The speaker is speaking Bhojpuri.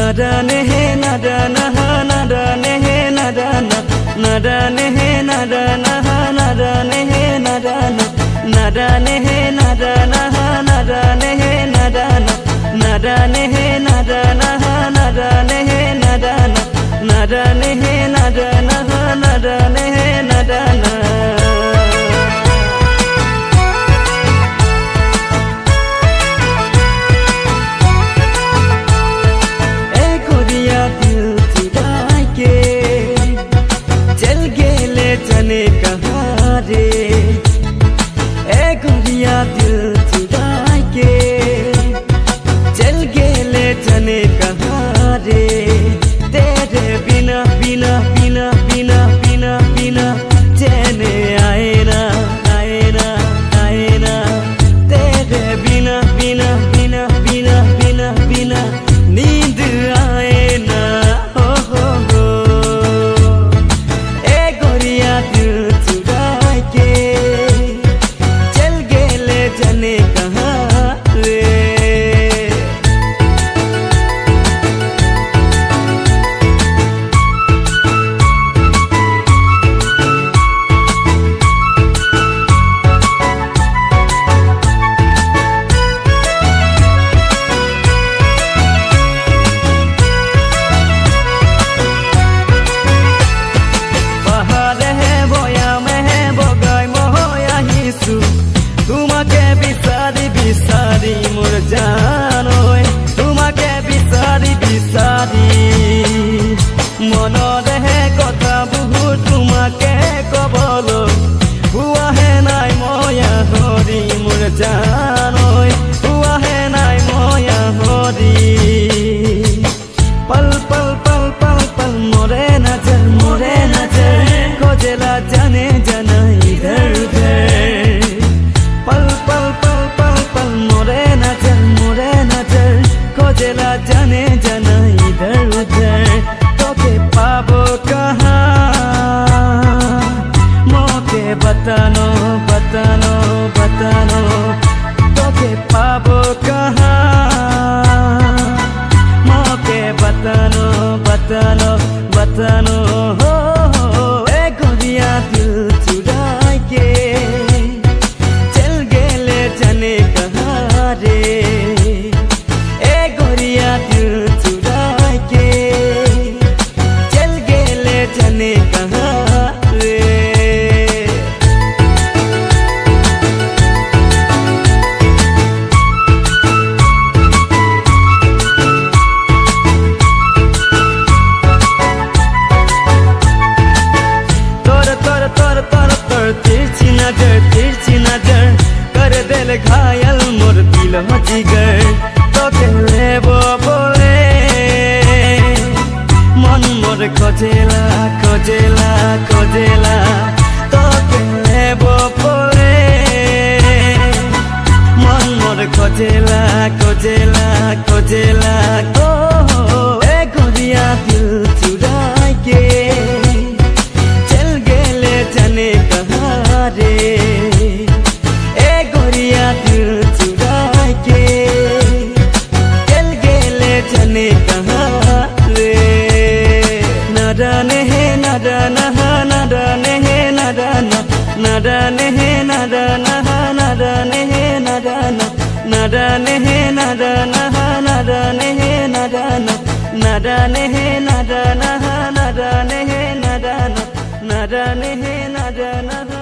nadane he nadana nadane he nadana nadane he nadana nadane he nadana nadane he nadana nadane he nadana nadane he nadana nadane he nadana nadane he nadana nadane he nadana जाने कहाँ रे ए गुड़िया दिल चुरा के चल गेले जाने कहाँ रे तेरे बिना बिना बिना बिना बिना बिना चैने आए ना आए ना आए ना तेरे बिना बिना बिना बिना बिना बिना नींद आए ना हो हो दिल चुरा के चल गेले जाने कहाँ रे बिसारी मोर जानोय तुमाके बिसारी बिसारी मनर हे कथा बहु तुमाके कबलो हुआ है नाई मया हरि मोर जानोय हुआ है नाई मया हरि पल पल पल पल पल मोरे नजर खोजेला जाने जाना इधर उधर पल पल पल पल पल मोरे नजर खोजेला जाने जाना इधर उधर तोके पाबो कहाँ मोके बतानो बतानो बतानो तोके पाबो कहाँ मोके बतानो बतानो बतानो हो ए गुड़िया दिल चुरा के जाने कहाँ रे ए गोरिया दिल चुरा के चल गेले जाने कहाँ रे तोर तोर तोर तोर तोर तिरछी नजर कर दिल घायल मोर दिल जिगर तो लेबो बोले मन मोर खोजेला खोजेला खोजेला तो लेबो बोले मन मोर खोजेला खोजेला खोजेला ओ ए गुड़िया दिल चुरा के चल गेले जाने कहाँ रे दिल चुरा के चल गेले जाने कहाँ रे nadane he nadana nadane he nadana nadane he nadana nadane he nadana nadane he nadana nadane he nadana nadane he nadana nadane he nadana nadane he nadana